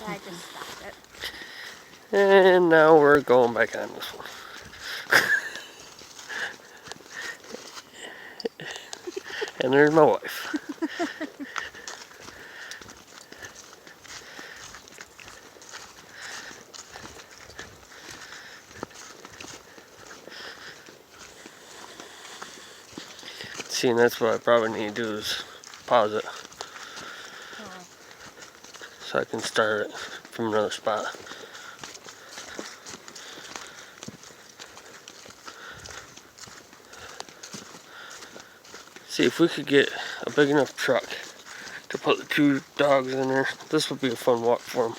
I just stopped it. And now we're going back on this one. And there's my wife. See, and that's what I probably need to do is pause it so I can start it from another spot. See, if we could get a big enough truck to put the 2 dogs in there, this would be a fun walk for them.